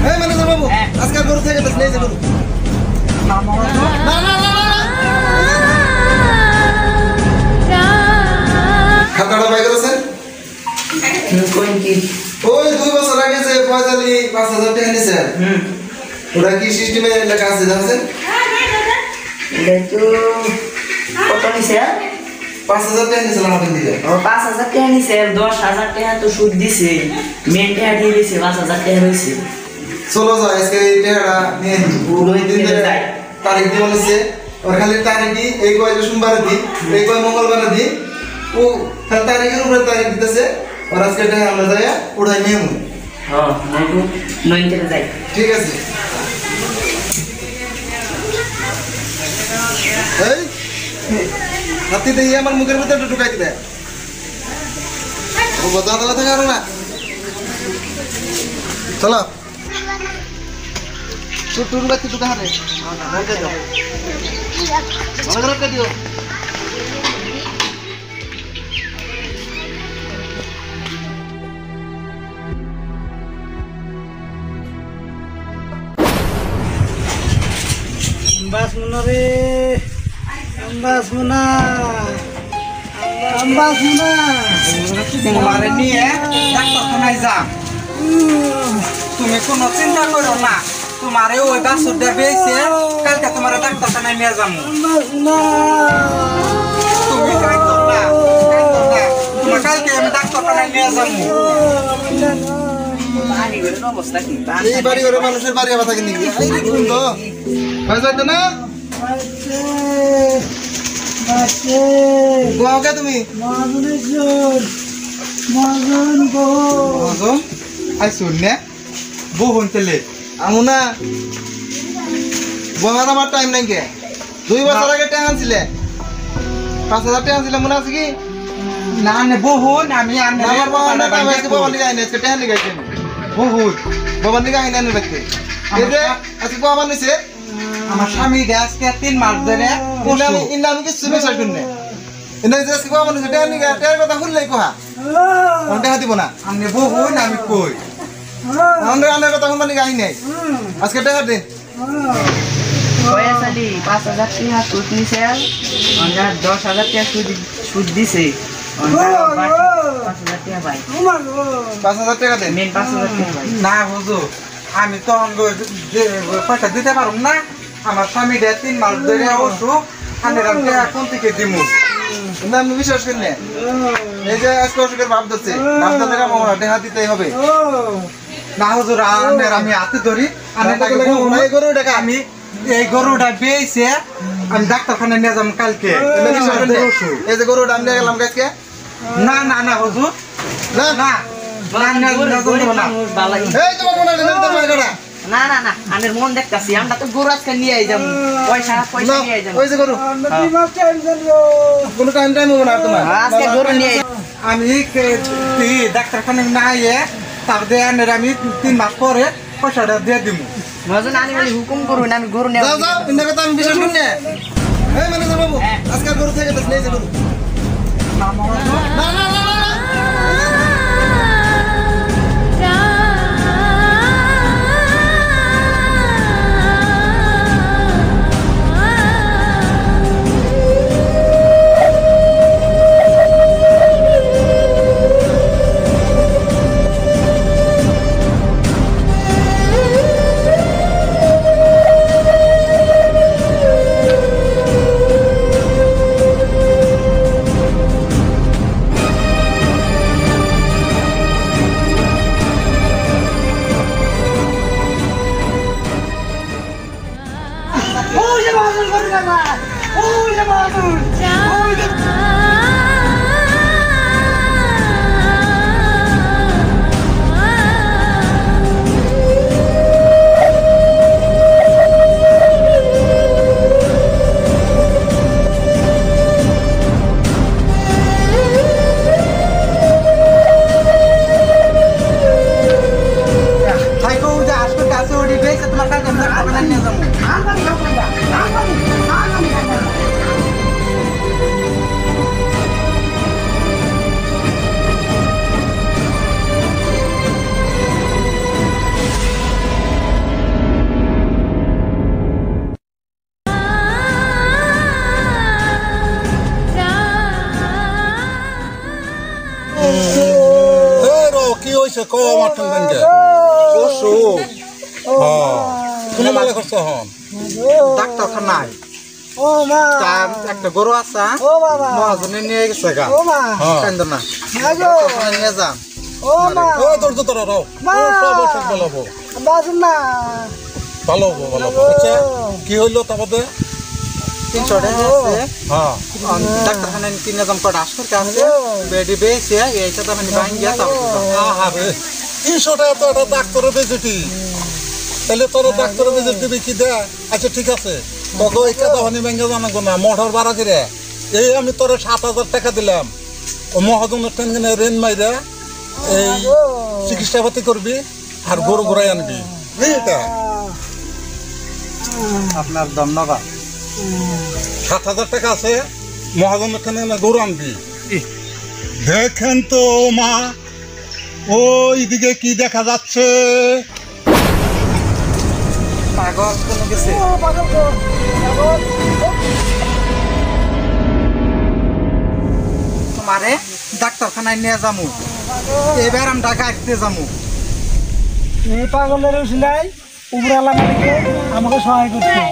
এই ম্যানেজার বাবু আজকে গরু থেকে বেশ নিয়ে যাবো না না না খাতাটা বাই করেছেন ওই 2 বছর আগে যে পয়সালি 5000 টাকা নিছে ওটা কি সিস্টেমে লেখা আছে জানেন এটা তো কত নিছে 5000 টাকা নিছে আমাদের দিকে ও 5000 টাকা নিছে 10000 টাকা তো সুদ দিছে মেন টাকা দিয়ে দিছে 5000 টাকা হইছে চলো যাও আজকে এই টাকাটা নিয়ে পুরো দিন ধরে তারিখ দিয়ে বলেছে আর খালি তারিখই এই কয়টা সোমবার দি এই কয় মঙ্গলবার দি ও খালি তারিখের উপরে তারিখ দিতেছে আর আজকে টাকা আমরা যাই উড়াই নিয়ে মু হ্যাঁ নাইবো নইতে যাই ঠিক আছে এই হাতি দেই আমার মুখের ভিতরে ঢুকাই দিবে ও বদা দাদা থাকার না চলো টুটুর বাতি ঢুকা রে ওকে দাও ভালো করে দিও Ambas muna re, ambas muna, ambas muna. তোমারে নিয়ে ডাক্তারখানায় যাম তুমি কোনো চিন্তা করো না তোমারে ওই বাসুরটা পেয়েছে কালকে তোমার ডাক্তারখানায় নিয়ে যাবো Ambas muna. তুমি কাইতো না তোমার কালকে আমি ডাক্তারখানায় নিয়ে যাবো পানি করে অবস্থা কি এই বাড়ি ঘরে মানুষের বাড়ি আবার থাকে নাকি এই দেখুন তো ভাই যাইতে না Bache, গোয়া কে তুমি mazunesur, mazun go. মজন আই শুনে বহুন তেলে আমু না গোয়ার আমার টাইম নাই কে 2 বছর আগে টাকা আনছিলে 5000 টাকা আনছিলে মনে আছে কি না নে বহুন আমি আমার বাবা না টাইম আছে বাবা লিখা আইনে আজকে টাকা লিখাইছে বহুত বাবা লিখা আইনে আনে রাখতে এই যে আজকে বাবা নিছে আমার স্বামী আজকে 3 মাস ধরে ইন্না আমি কিছু মেসাজ করনে ইন্না যে আজকে বাবা নিছে টাকা লিখা টাকার কথা শুনলেই কোহা আমি টাকা দিব না আমি বহুন আমি কই আমরা আনার কথা শুনবা লিখা আইনে আজকে টাকা দিন কয়া সালি 5000 টাকা সুদ নিছে আমরা 10000 টাকা সুদ দিছে 5000 টাকা ভাই 5000 টাকা দেন মেন 5000 টাকা ভাই না হুজুর আমি তো পয়সা দিতে পারব না আমার স্বামী 3 মাস ধরে অসুখ আমি কোন থেকে দিমু না আমি বিশ্বাস করি না এই যে আজকে অসুখের ভাব ধরছে ভাব ধরলে আমার টাকা দিতেই হবে না হুজুর আমি হাতে ধরি এই গরু টাকা আমি এই গরুটা বেয়েছে আমি ডাক্তারখানায় নিয়ে যাবো কালকে এই যে গরুটা আমি নিয়ে গেলাম গাছকে না না না হুজুর না না না না এই তোমার মনে হয় তোমার গাড়া না না না আনের মন দেখতাছি আমরা তো গরু আজকে নিয়ে আই যাবো পয়সা নিয়ে আই যাবো ওই যে গরু কোনো টাইম হবে না তোমার আজকে গরু নিয়ে আই আমি ডাক্তারখানায় না আইয়ে তারপরে আমি 3 মাস পরে পয়সাটা দিয়ে দিব মজন আনি মানে হুকুম করুন আমি গরু নিয়ে যাও যাও ইন্না কথা আমি বিশ্বাস করি না এই ম্যানেজার বাবু আজকে গরু থেকে বেশ নিয়ে যাবো না না না হয়েছে ক আমার ঠ্যাং ভেঙে অসুখ কোনো মেলা করছে হন ডাক্তারখানায় ও মা তার একটা গরু আছে ও বাবা মহাজনে নিয়ে গেছে গা ও মা কান্দ না মা গো ডাক্তারখানায় নিয়ে যান ও মা ও ধৈর্য ধরো রাও মা। সব অসুখ ভালো হবো বাসুন না ভালো হবো ভালো হবো আচ্ছা কি হইলো তারপরে 300 টাকা আছে হ্যাঁ ডাক্তারখানায় 3 কটা আসতে আছে বেডি বেসে এইটা তো মানে বাইন গিয়া তাও আহারে 300 টাকা তো এটা ডাক্তারের বেজেটি তাহলে তোর ডাক্তারের বেজেট দিবি কি দে আচ্ছা ঠিক আছে তোকে এই কথা হনি ব্যাংকে জানাবো না মোটর ভাড়া করে এই আমি তোর 7,000 টাকা দিলাম ও মহাজনের টেনশনে রেন মাইরা এই চিকিৎসা পাতি করবি আর গরু ঘুরাই আনবি এইটা আপনার ধন্যবাদ 7,000 টাকা আছে মহাজনের টেনশনে গরু আনবি দেখেন তো মা ওই দিকে কি দেখা যাচ্ছে পাগল কোন গেছে ও পাগল গো পাগল তোমারে ডাক্তারখানায় নিয়ে যামু এবার আমরা গাড়িতে যামু এই পাগলের উসিলাই উপরালা মালিকে আমাকে সহায় করছে